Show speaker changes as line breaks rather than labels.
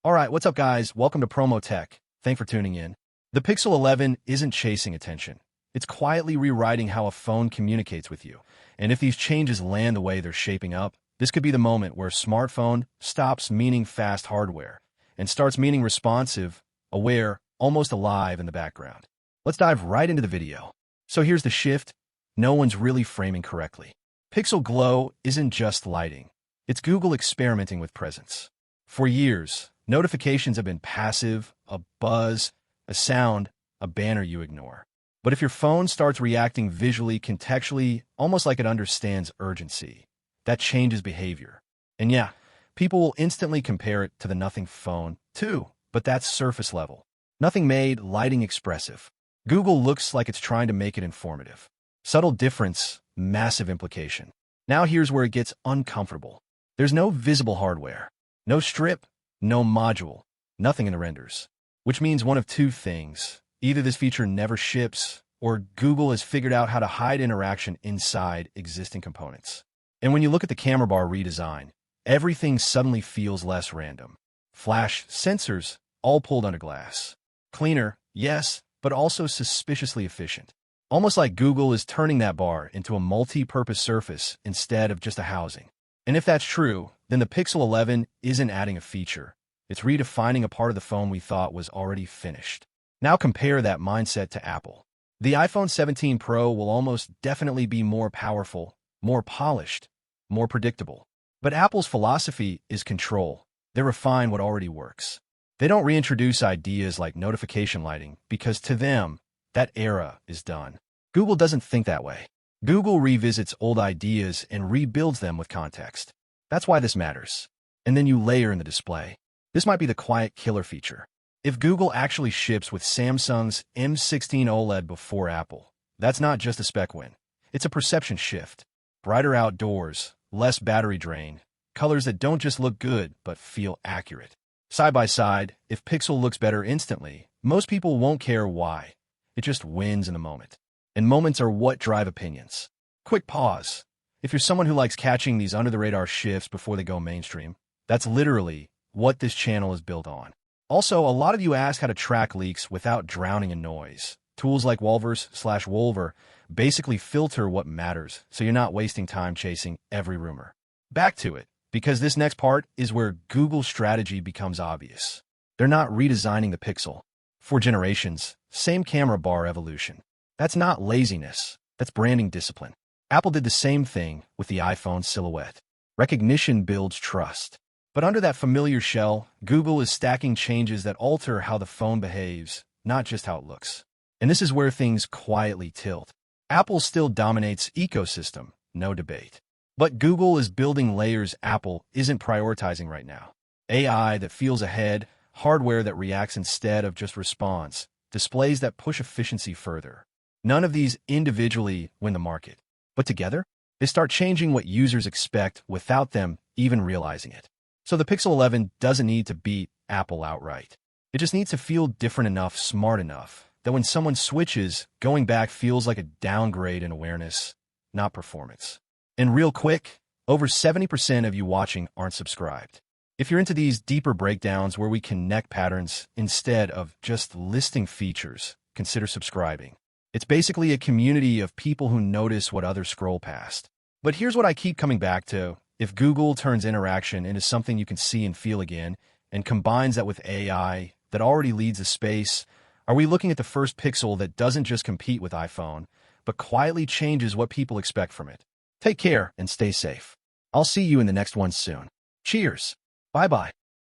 All right, what's up, guys? Welcome to Promotech. Thanks for tuning in. The Pixel 11 isn't chasing attention. It's quietly rewriting how a phone communicates with you. And if these changes land the way they're shaping up, this could be the moment where smartphone stops meaning fast hardware and starts meaning responsive, aware, almost alive in the background. Let's dive right into the video. So here's the shift. No one's really framing correctly. Pixel Glow isn't just lighting. It's Google experimenting with presence. For years, notifications have been passive, a buzz, a sound, a banner you ignore. But if your phone starts reacting visually, contextually, almost like it understands urgency, that changes behavior. And yeah, people will instantly compare it to the Nothing phone, too, but that's surface level. Nothing made, lighting expressive. Google looks like it's trying to make it informative. Subtle difference, massive implication. Now here's where it gets uncomfortable. There's no visible hardware, no strip, no module, nothing in the renders. Which means one of two things. Either this feature never ships, or Google has figured out how to hide interaction inside existing components. And when you look at the camera bar redesign, everything suddenly feels less random. Flash sensors, all pulled under glass. Cleaner, yes, but also suspiciously efficient. Almost like Google is turning that bar into a multi-purpose surface instead of just a housing. And if that's true, then the Pixel 11 isn't adding a feature. It's redefining a part of the phone we thought was already finished. Now compare that mindset to Apple. The iPhone 17 Pro will almost definitely be more powerful, more polished, more predictable. But Apple's philosophy is control. They refine what already works. They don't reintroduce ideas like notification lighting because to them, that era is done. Google doesn't think that way. Google revisits old ideas and rebuilds them with context. That's why this matters. And then you layer in the display. This might be the quiet killer feature. If Google actually ships with Samsung's M16 OLED before Apple, that's not just a spec win. It's a perception shift. Brighter outdoors, less battery drain, colors that don't just look good but feel accurate. Side by side, if Pixel looks better instantly, most people won't care why. It just wins in the moment. And moments are what drive opinions. Quick pause. If you're someone who likes catching these under-the-radar shifts before they go mainstream, that's literally what this channel is built on. Also, a lot of you ask how to track leaks without drowning in noise. Tools like Wolver basically filter what matters, so you're not wasting time chasing every rumor. Back to it, because this next part is where Google's strategy becomes obvious. They're not redesigning the Pixel. For generations, same camera bar evolution. That's not laziness, that's branding discipline. Apple did the same thing with the iPhone silhouette. Recognition builds trust. But under that familiar shell, Google is stacking changes that alter how the phone behaves, not just how it looks. And this is where things quietly tilt. Apple still dominates ecosystem, no debate. But Google is building layers Apple isn't prioritizing right now. AI that feels ahead, hardware that reacts instead of just responds, displays that push efficiency further. None of these individually win the market. But together, they start changing what users expect without them even realizing it. So the Pixel 11 doesn't need to beat Apple outright. It just needs to feel different enough, smart enough, that when someone switches, going back feels like a downgrade in awareness, not performance. And real quick, over 70% of you watching aren't subscribed. If you're into these deeper breakdowns where we connect patterns instead of just listing features, consider subscribing. It's basically a community of people who notice what others scroll past. But here's what I keep coming back to. If Google turns interaction into something you can see and feel again, and combines that with AI that already leads the space, are we looking at the first Pixel that doesn't just compete with iPhone, but quietly changes what people expect from it? Take care and stay safe. I'll see you in the next one soon. Cheers. Bye-bye.